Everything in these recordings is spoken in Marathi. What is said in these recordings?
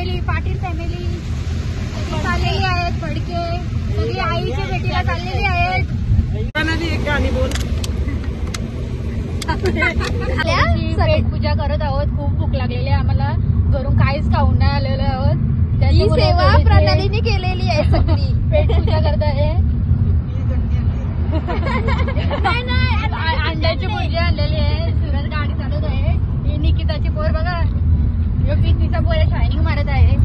फॅमिली, पाटील फॅमिली चाललेली आहेत. फडके सगळी आईच्या भेटीला चाललेली आहेत. एक गाणी बोल. पेट पूजा करत आहोत. खूप भूक लागलेली आहे आम्हाला. घरून काहीच खाऊन नाही आलेलो आहोत. ही सेवा प्रणालीने केलेली आहे. सगळी पेट पूजा करत आहे. अंड्याची भुर्जी आणलेली आहे. सुरत गाडी चालवत आहे. ही निकिताची पोर बघा. प्रीतीचा पोर शायनिंग मारत आहे.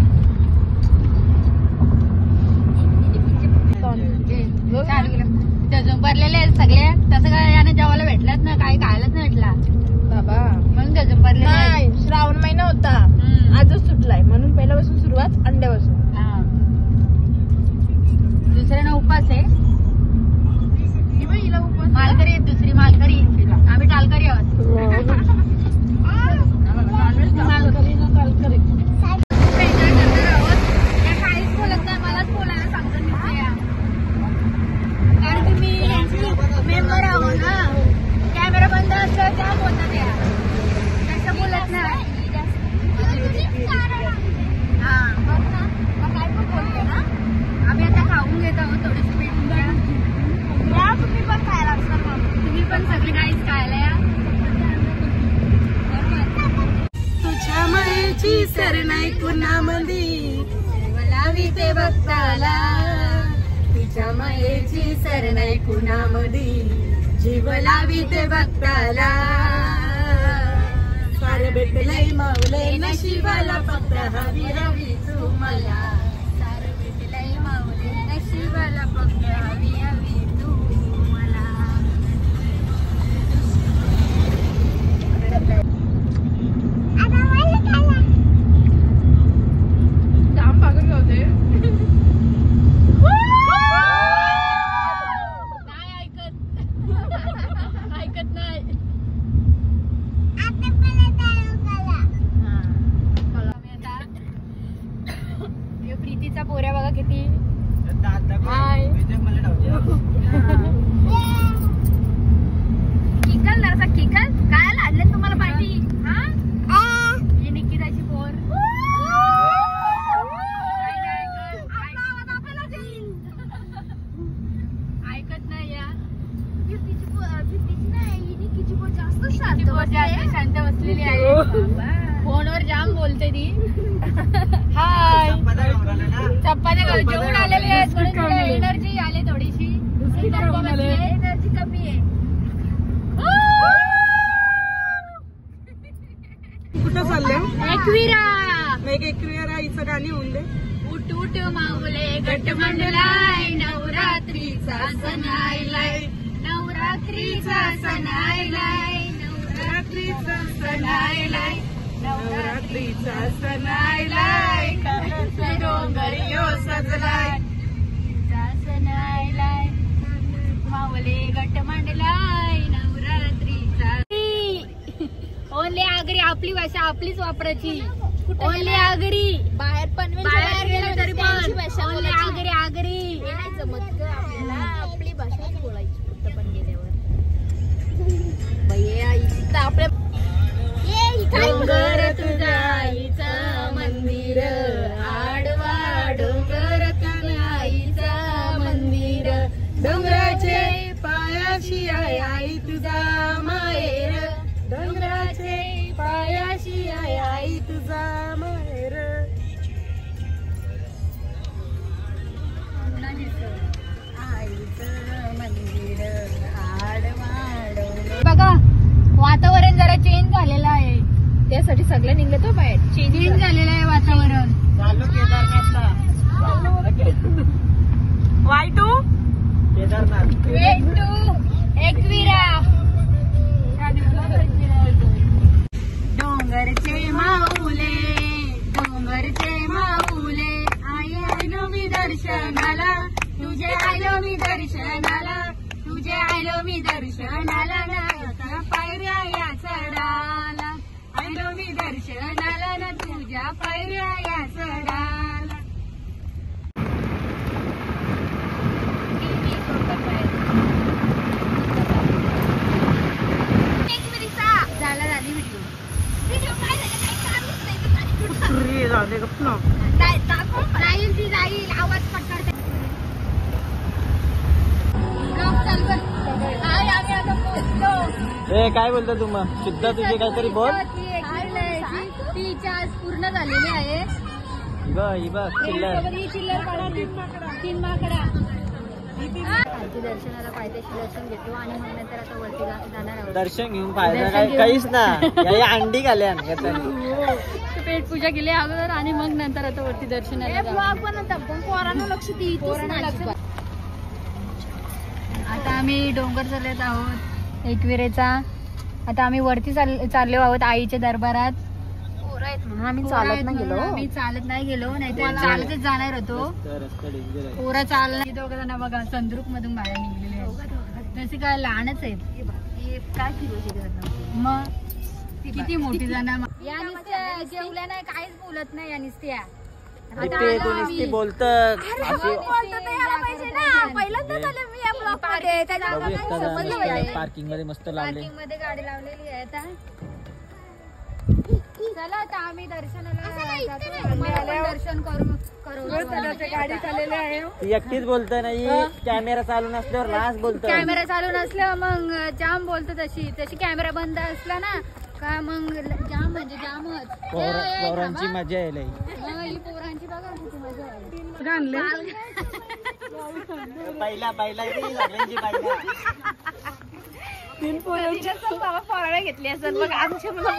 जजून भरलेले आहेत सगळे. तसं काय याने जेवायला भेटलाच ना, काही खायलाच नाही भेटला बाबा. म्हणून जजून भरलेले. श्रावण महिना होता, आजच सुटलाय म्हणून पहिल्यापासून सुरुवात अंड्यापासून. दुसऱ्यानं उपास आहे. मालकरी आहेत. दुसरी मालकरी. आम्ही टालकरी आहोत. सर नाही कुणामंदी बोलावी ते भक्ताला. तिच्या मायेची सर नाही कुणामंदी जीव लावी ते भक्ताला. सारे भेटलंय मावलंय नशिबाला फक्त हवी हवी तू मला. सारे भेटलंय मावलंय नशिबाला फक्त हवी हवी तू मला. प्रीतीचा पोऱ्या बघा किती. किकल जरासा किकल. काय लाडले तुम्हाला पाठी. ही निकिताची पोर. ऐकत नाही या. जास्त शांत बसलेली आहे. फोनवर जाम बोलते ती. हाय चपात्या जेवून आलेली आहेत म्हणून एनर्जी आली थोडीशी. एनर्जी कमी आहे. कुठं चालले. एकविरा राईचं गाणी होऊन दे. उठ उठ माऊले गट मंडलाय. नवरात्रीचा सण आयलाय. नवरात्रीचा सण आयलाय. नवरात्रीचा सण आयलाय. नवरात्रीचा सण आयलाय. डोंगरियो सजलाय. सण आयलाय. मावले गट मांडलाय. नवरात्रीचा. ओनली आगरी. आपली भाषा आपलीच वापरायची. ओनली आगरी. बाहेर पण गेलं तरी पण ओनली आगरी. आगरी जमत ग आपल्याला. आपली भाषाच बोलायची कुठं पण गेल्यावर. आपल्या डोंगर तुझ्या आईचं मंदिर. आडवा डोंगर तुझ्या आईचं मंदिर. डोंगराचे पायाशी आहे आई तुझा माहेर. डोंगराचे पायाशी आहे आई तुझा माहेर. आईचं मंदिर आडवा डोंगर. बघा वातावरण जरा चेंज झालेलं आहे. त्यासाठी सगळं निघलं तो बाहेर. चेंज झालेलं आहे वातावरण. वाय2 केदारनाथ. एकविरा. डोंगरचे माऊले. डोंगरचे माऊले. आई आलो मी दर्शनाला. तुझे आलो मी दर्शनाला. तुझे आलो मी दर्शनाला. ना पायऱ्या या चढाला. आलो मी दर्शनाला ना तुझ्या पायऱ्या या चढाला. झाला झाली व्हिडिओ. जाईल आवाज पटकन. काय बोलतो तू मग शुद्ध तुझी काहीतरी बोल. तिच्या आज पूर्ण झालेली आहे. तीन माकडा दर्शनाला पायथ्याशी दर्शन घेतो आणि मग नंतर आता वरती जाणार आहोत. दर्शन घेऊन फायदा काहीच ना. अंडी घाल्या पेट पूजा केली अगोदर आणि मग नंतर आता वरती दर्शनाला पण पोरांना लक्ष आता आम्ही डोंगर चालत आहोत एकविरेचा. आता आम्ही वरती चाललो आहोत आईच्या दरबारात. आम्ही चालत नाही गेलो नाहीतर चालतच जाणार होतो. पोरं चालणार दोघ जण बघा संद्रुप मधून बाहेर निघलेले आहेत. तसे काय लहानच आहेत काय मग किती मोठी जण या नुसत्या जेवल्या नाही काहीच बोलत नाही या नुसत्या. बोलत पार्किंग मध्ये मस्त लावले. पार्किंग मध्ये गाडी लावलेली आहे आता. चला आता आम्ही दर्शनाला दर्शन करू. गाडी चाललेली आहे. एकटीच बोलत नाही. कॅमेरा चालू नसल्यावर लास्ट बोलतो. कॅमेरा चालू नसल्यावर मग जाम बोलतो. तशी कॅमेरा बंद असला ना का मग जाम म्हणजे जामच. पोरांची मजा यायला. पोरांची बघा किती मजा आहे. तीन पोराला घेतली असेल बघ आमच्या मुलं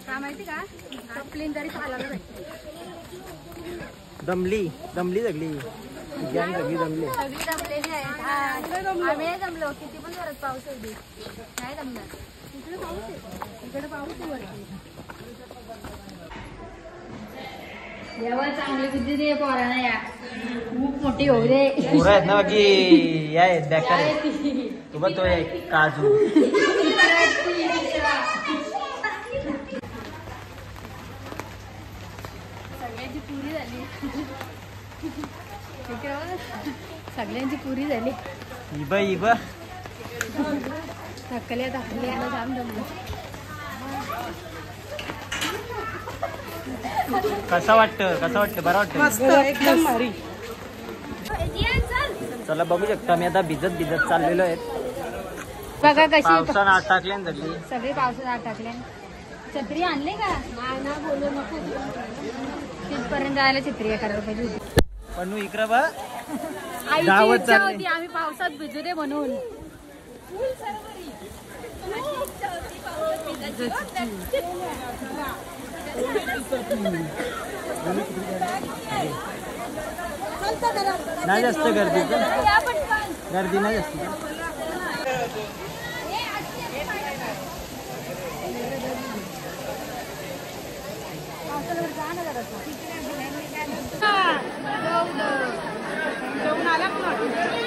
काय माहिती का प्लेन तरी चालायला दमली सगळी सगळी जमलेली आहेत. आम्ही जमलो किती पण जोरात पाऊस होती नाही जमणार. इकडे पाऊस आहे इकडे पाऊस आहे. देवा चांगली बुद्धी दे पोरांना या खूप मोठी होऊ दे. पोरं आहेत ना बाकी या आहेत बेकार तू बघ तो काजू. सगळ्यांची पुरी झाली. सगळ्यांची पुरी झाली. थकल्या जाम जमलं. कसं वाटतं बरं वाटतं एकदम भारी. चला बघू शकता मी आता भिजत चाललेलो आहे. बघा कशी पावसानं आत टाकल्या सगळी. सगळे पावसात आत टाकले. छत्री आणले का बोलू नको. तिथपर्यंत जायला छत्री करायला पाहिजे होती. पण इकडं बघ आईची इच्छा होती आम्ही पावसात भिजू दे म्हणून. नाही जास्त गर्दी नाही जास्त.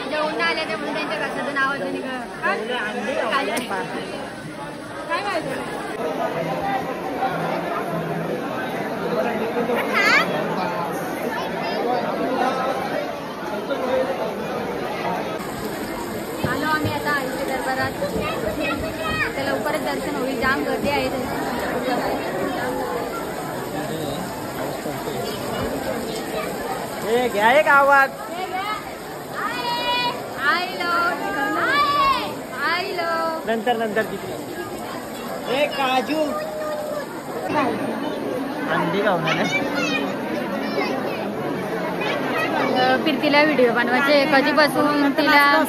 जेवण आले ते म्हणून त्यांच्या कशाचं नाव होतं काय माहिती. आलो आम्ही आता आईच्या दरबारात. आता लवकरच दर्शन होईल. जाम गर्दी आहे. घ्या एक आवाज. नंतर तिकडे काजू अंडी गावणार. फिरतीला व्हिडिओ बनवायचे कधीपासून तिला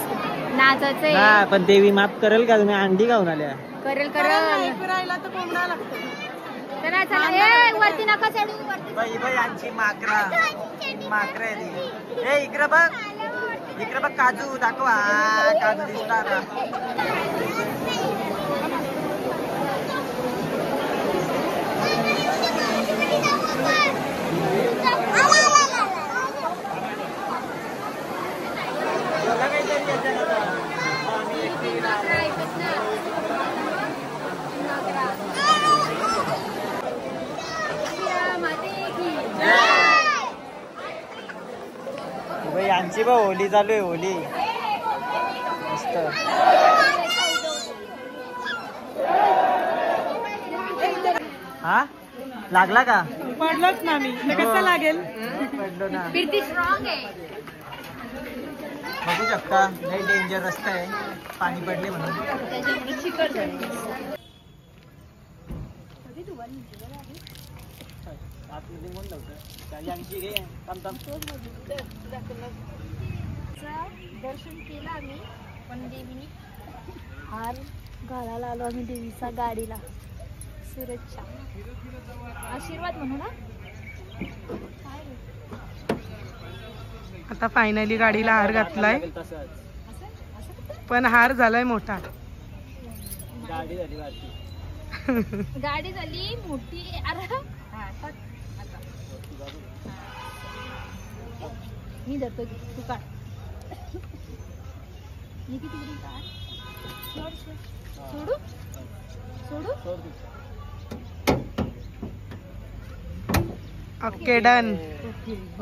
नाचायचे. पण देवी माफ करेल का तुम्ही अंडी गावून आल्या. करेल फिरायला तर कोंबडा लागतो. चला चला वरती नका चढू. आमची माकरा आहे. इकडे बघ काजू दाखवा. काजू दिसतात. यांची बघ होली चालू आहे. होली मस्त. हा लागला का? पडलोच ना मी कसं लागेल. पडलो ना. कीर्ती स्ट्रॉंग आहे. बघू शकता लय डेंजर रस्ता आहे, पाणी पडले म्हणून. त्याच्यामुळे चिकट झाली. दर्शन केलं आम्ही पण देवीनी हार घालायला आलो आम्ही देवीचा गाडीला. सुरक्षा आशीर्वाद म्हणू ना. आता फायनली गाडीला हार घातलाय, पण हार झालाय मोठा. गाडी झाली मोठी. अरे मी जातो तू काढ. मी किती किती काढ. सोडू सोडू. Okay done.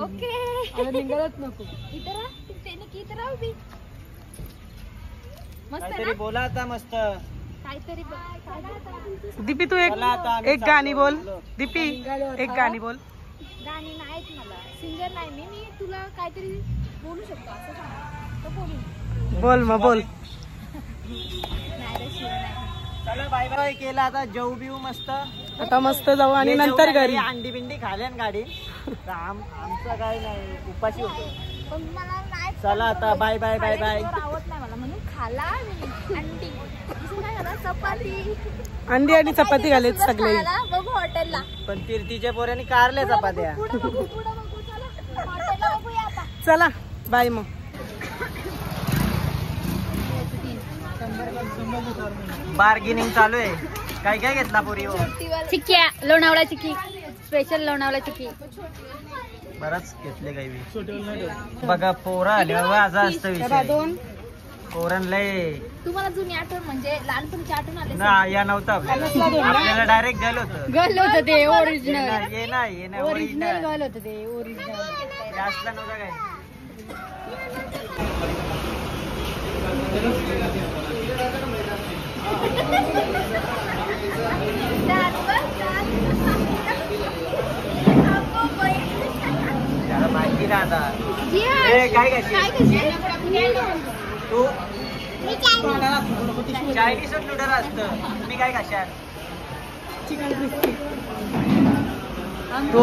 ओके निघालच नको. इतर त्याने की तर उभी मस्त काहीतरी ना. बोला आता मस्त. काहीतरी दीपी तू एक गाणी बोल. दीपी एक गाणी बोल. गाणी नाहीत मला. सिंगर नाही मी तुला काहीतरी बोलू शकतो असं सांग तर बोलू. बोल मग बोल. नाही रे शिव नाही. चला बाय बाय केला. आता जेऊ बिऊ मस्त. आता मस्त जाऊ आणि नंतर घरी. अंडी बिंडी खाल्यान गाडी. आमचं काय नाही, उपाशी होतो. पण मला नाही. चला आता बाय बाय बाय बाय. आवडत नाही मला म्हणून खाला मी अंडी. काय झालं चपाती. अंडी आणि चपाती घालेत सगळे. बघू हॉटेलला. पण कीर्तीच्या पोऱ्याने कारल्या चपात्या. पुढे बघू चला हॉटेलला बघूया आता. चला बाय मग. बार्गेनिंग चालू आहे. काय काय घेतला पोरी? चिक्क्या लोणावळा चिक्की स्पेशल लोणावळा चिक्की. बराच घेतले काही. बघा पोरा आले बाबा. असं असतं विषय. पोरण लय तुम्हाला जुनी आठवण म्हणजे लहानपणीची आठवण आली. ना या नव्हतं आपल्याला डायरेक्ट गेलो होतं. गल होतं ते ओरिजिनल. ये ना ओरिजिनल गल होतं ते ओरिजिनल. जास्त नव्हता काय. त्याला माहिती ना आता. काय तू चायनीज नूडल असतं. तुम्ही काय खाशाल? तू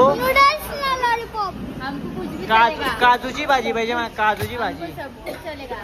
हमको कुछ भी चलेगा. काजूची भाजी पाहिजे मला. काजूची भाजी. सब कुछ चलेगा.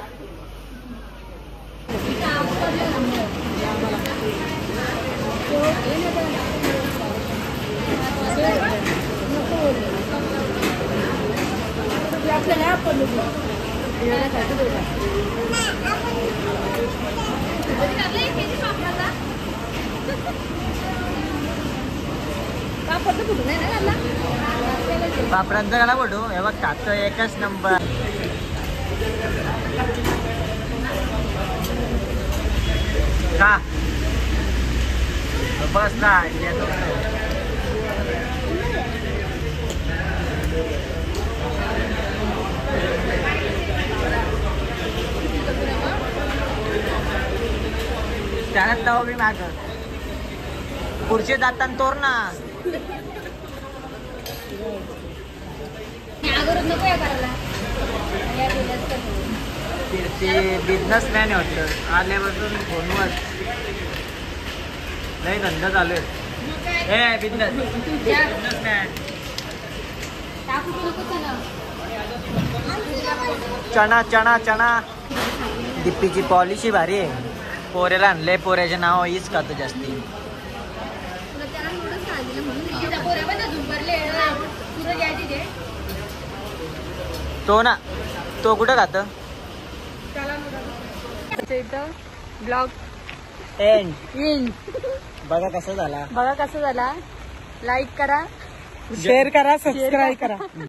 पापडांचा गाला बोलू. हे बघ खातो एकच नंबर. का बस ना. त्याला तव मी माग पुढचे जाताना तोर ना. अगोदर नको या करायला. ते बिझनेसमॅन होतं. आल्यापासून फोनवर नाही धंदा चालू आहे. ए बिझनेसमॅन. चणा चणा चणा. दिप्पीची पॉलिसी भारी आहे. पोऱ्याला आणले. पोऱ्याचे नाव हीच खातो जास्ती. तो ना तो कुठं खात. ब्लॉग एंड बघा कसा झाला. बघा कसं झाला. लाईक करा, शेअर करा, सबस्क्राईब करा.